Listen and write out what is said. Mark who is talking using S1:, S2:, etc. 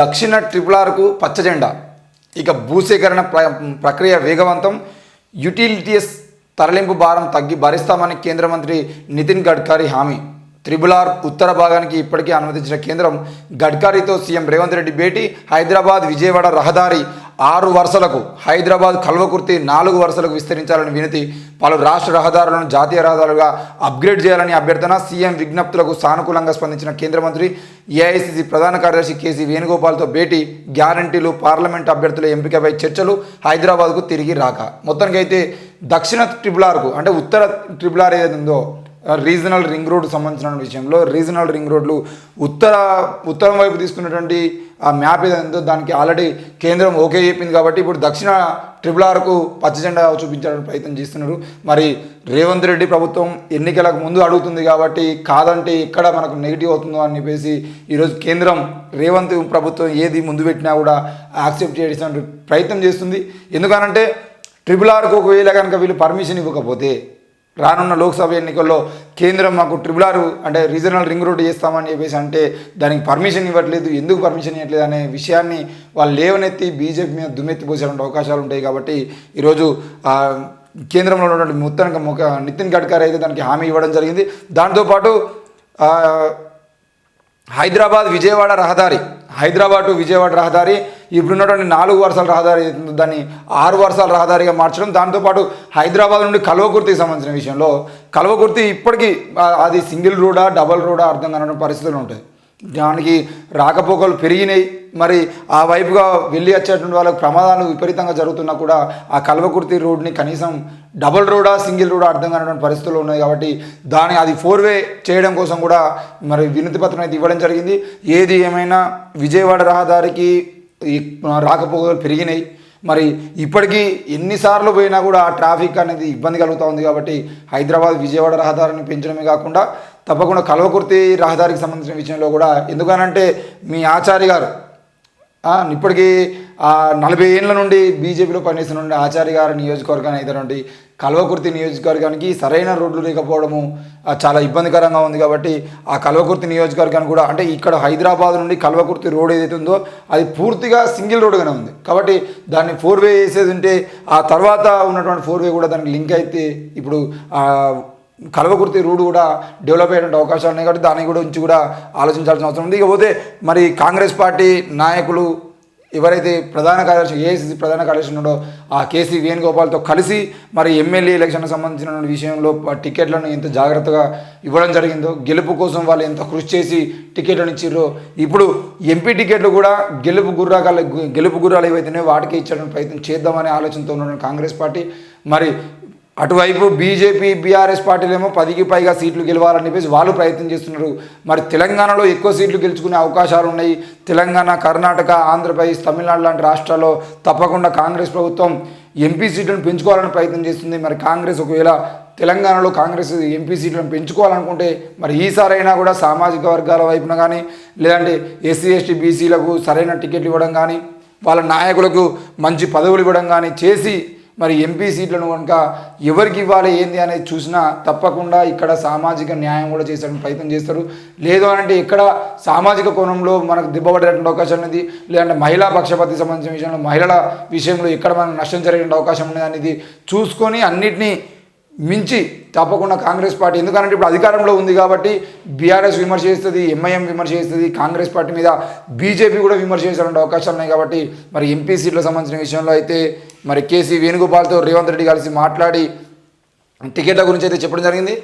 S1: దక్షిణ triple arc పచ్చజెండా. ఇక భూసేకరణ ప్రక్రియ వేగవంతం. యుటిలిటీస్ తరలింపు భారం భరిస్తామని కేంద్ర మంత్రి నితిన్ గడ్కరీ హామీ. త్రిబుల్ ఆర్ ఉత్తర భాగానికి ఇప్పటికే అనుమతించిన కేంద్రం గడ్కరీతో సీఎం రేవంత్ రెడ్డి భేటీ. హైదరాబాద్ విజయవాడ రహదారి 6 వరుసలకు, హైదరాబాద్ కల్వకుర్తి 4 వరుసలకు విస్తరించాలని వినతి. పలు రాష్ట్ర రహదారులను జాతీయ రహదారులుగా అప్గ్రేడ్ చేయాలని అభ్యర్థన. సీఎం విజ్ఞప్తులకు సానుకూలంగా స్పందించిన కేంద్ర మంత్రి. ఏఐసిసి ప్రధాన కార్యదర్శి కేసీ వేణుగోపాల్తో భేటీ. గ్యారంటీలు, పార్లమెంట్ అభ్యర్థుల ఎంపికపై చర్చలు. హైదరాబాద్కు తిరిగి రాక. మొత్తానికైతే దక్షిణ ట్రిపుల్ ఆర్కు అంటే ఉత్తర ట్రిపుల్ ఆర్ ఏదైతే ఉందో రీజనల్ రింగ్ రోడ్ సంబంధించిన విషయంలో రీజనల్ రింగ్ రోడ్లు ఉత్తరం వైపు తీసుకున్నటువంటి ఆ మ్యాప్ ఏదైందో దానికి ఆల్రెడీ కేంద్రం ఓకే చెప్పింది. కాబట్టి ఇప్పుడు దక్షిణ ట్రిపుల్ ఆర్కు పచ్చజెండా చూపించడానికి ప్రయత్నం చేస్తున్నారు. మరి రేవంత్ రెడ్డి ప్రభుత్వం ఎన్నికలకు ముందు అడుగుతుంది కాబట్టి కాదంటే ఎక్కడ మనకు నెగిటివ్ అవుతుందో అని చెప్పేసి ఈరోజు కేంద్రం రేవంత్ ప్రభుత్వం ఏది ముందు పెట్టినా కూడా యాక్సెప్ట్ చేసే ప్రయత్నం చేస్తుంది. ఎందుకనంటే ట్రిపుల్ ఆర్కు ఒకవేళ కనుక వీళ్ళు పర్మిషన్ ఇవ్వకపోతే రానున్న లోక్సభ ఎన్నికల్లో కేంద్రం మాకు ట్రిపుల్ ఆర్ అంటే రీజనల్ రింగ్ రోడ్ చేస్తామని చెప్పేసి అంటే దానికి పర్మిషన్ ఇవ్వట్లేదు, ఎందుకు పర్మిషన్ ఇవ్వట్లేదు అనే విషయాన్ని వాళ్ళు లేవనెత్తి బీజేపీ మీద దుమ్మెత్తి పోసేటువంటి అవకాశాలు ఉంటాయి. కాబట్టి ఈరోజు కేంద్రంలో ఉన్నటువంటి మొత్తానికి నితిన్ గడ్కరీ అయితే దానికి హామీ ఇవ్వడం జరిగింది. దాంతోపాటు హైదరాబాద్ విజయవాడ రహదారి ఇప్పుడున్నటువంటి 4 వరుసల రహదారి దాన్ని 6 వరుసల రహదారిగా మార్చడం. దాంతోపాటు హైదరాబాద్ నుండి కల్వకుర్తికి సంబంధించిన విషయంలో కల్వకుర్తి ఇప్పటికీ అది సింగిల్ రోడా డబల్ రోడా అర్థం కాని పరిస్థితులు ఉంటాయి. దానికి రాకపోకలు పెరిగినాయి. మరి ఆ వైపుగా వెళ్ళి వచ్చేటువంటి వాళ్ళకి ప్రమాదాలు విపరీతంగా జరుగుతున్నా కూడా ఆ కల్వకుర్తి రోడ్ని కనీసం డబల్ రోడా సింగిల్ రోడా అర్థం కానటువంటి పరిస్థితులు ఉన్నాయి. కాబట్టి అది 4-వే చేయడం కోసం కూడా మరి వినతి పత్రం అయితే ఇవ్వడం జరిగింది. ఏది ఏమైనా విజయవాడ రహదారికి రాకపోకలు పెరిగినాయి. మరి ఇప్పటికీ ఎన్నిసార్లు పోయినా కూడా ఆ ట్రాఫిక్ అనేది ఇబ్బంది కలుగుతూ ఉంది. కాబట్టి హైదరాబాద్ విజయవాడ రహదారిని పెంచడమే కాకుండా తప్పకుండా కల్వకుర్తి రహదారికి సంబంధించిన విషయంలో కూడా, ఎందుకనంటే మీ ఆచార్య గారు ఇప్పటికీ 40 ఏళ్ళ నుండి బీజేపీలో పనిచేస్తున్న ఆచార్య గారి నియోజకవర్గాన్ని అయినటువంటి కల్వకుర్తి నియోజకవర్గానికి సరైన రోడ్లు లేకపోవడము చాలా ఇబ్బందికరంగా ఉంది. కాబట్టి ఆ కల్వకుర్తి నియోజకవర్గాన్ని కూడా అంటే ఇక్కడ హైదరాబాద్ నుండి కల్వకుర్తి రోడ్ ఏదైతే ఉందో అది పూర్తిగా సింగిల్ రోడ్గానే ఉంది. కాబట్టి దాన్ని 4-వే వేసేది ఉంటే ఆ తర్వాత ఉన్నటువంటి 4-వే కూడా దానికి లింక్ అయితే ఇప్పుడు కల్వకుర్తి రోడ్డు కూడా డెవలప్ అయ్యేటువంటి అవకాశాలు ఉన్నాయి. కాబట్టి దాని గురించి కూడా ఆలోచించాల్సిన అవసరం ఉంది. ఇకపోతే మరి కాంగ్రెస్ పార్టీ నాయకులు ఎవరైతే ప్రధాన కార్యదర్శి ఏఐసిసి ప్రధాన కార్యదర్శి ఉన్నాడో ఆ కేసీ వేణుగోపాల్తో కలిసి మరి ఎమ్మెల్యే ఎలక్షన్కి సంబంధించిన విషయంలో టికెట్లను ఎంత జాగ్రత్తగా ఇవ్వడం జరిగిందో, గెలుపు కోసం వాళ్ళు ఎంత కృషి చేసి టికెట్లను ఇచ్చిర్రో ఇప్పుడు ఎంపీ టికెట్లు కూడా గెలుపు గుర్రాలు ఏవైతేనే వాటికి ఇచ్చడానికి ప్రయత్నం చేద్దామనే ఆలోచనతో ఉన్న కాంగ్రెస్ పార్టీ. మరి అటువైపు బీజేపీ బీఆర్ఎస్ పార్టీలేమో 10కి పైగా సీట్లు గెలవాలని చెప్పేసి వాళ్ళు ప్రయత్నం చేస్తున్నారు. మరి తెలంగాణలో ఎక్కువ సీట్లు గెలుచుకునే అవకాశాలు ఉన్నాయి. తెలంగాణ, కర్ణాటక, ఆంధ్రప్రదేశ్, తమిళనాడు లాంటి రాష్ట్రాల్లో తప్పకుండా కాంగ్రెస్ ప్రభుత్వం ఎంపీ సీట్లను పెంచుకోవాలని ప్రయత్నం చేస్తుంది. మరి కాంగ్రెస్ ఒకవేళ తెలంగాణలో కాంగ్రెస్ ఎంపీ సీట్లను పెంచుకోవాలనుకుంటే మరి ఈసారైనా కూడా సామాజిక వర్గాల వైపున కానీ లేదంటే ఎస్సీ ఎస్టీ బీసీలకు సరైన టికెట్లు ఇవ్వడం కానీ వాళ్ళ నాయకులకు మంచి పదవులు ఇవ్వడం కానీ చేసి మరి ఎంపీ సీట్లను కనుక ఎవరికి ఇవ్వాలి ఏంది అనేది చూసినా తప్పకుండా ఇక్కడ సామాజిక న్యాయం కూడా చేసేటువంటి ప్రయత్నం చేస్తారు. లేదు అంటే ఇక్కడ సామాజిక కోణంలో మనకు దెబ్బపడేటువంటి అవకాశం ఉంది. లేదంటే మహిళా పక్షపాతికి సంబంధించిన విషయంలో మహిళల విషయంలో ఎక్కడ మనకు నష్టం జరిగే అవకాశం ఉన్నది అనేది చూసుకొని అన్నిటినీ మించి తప్పకుండా కాంగ్రెస్ పార్టీ, ఎందుకంటే ఇప్పుడు అధికారంలో ఉంది కాబట్టి బీఆర్ఎస్ విమర్శ చేస్తుంది, ఎంఐఎం విమర్శ చేస్తుంది, కాంగ్రెస్ పార్టీ మీద బీజేపీ కూడా విమర్శ చేసేటువంటి అవకాశాలు ఉన్నాయి. కాబట్టి మరి ఎంపీ సీట్లకు సంబంధించిన విషయంలో అయితే మరి కేసీ వేణుగోపాల్తో రేవంత్ రెడ్డి కలిసి మాట్లాడి టికెట్ల గురించి అయితే చెప్పడం జరిగింది.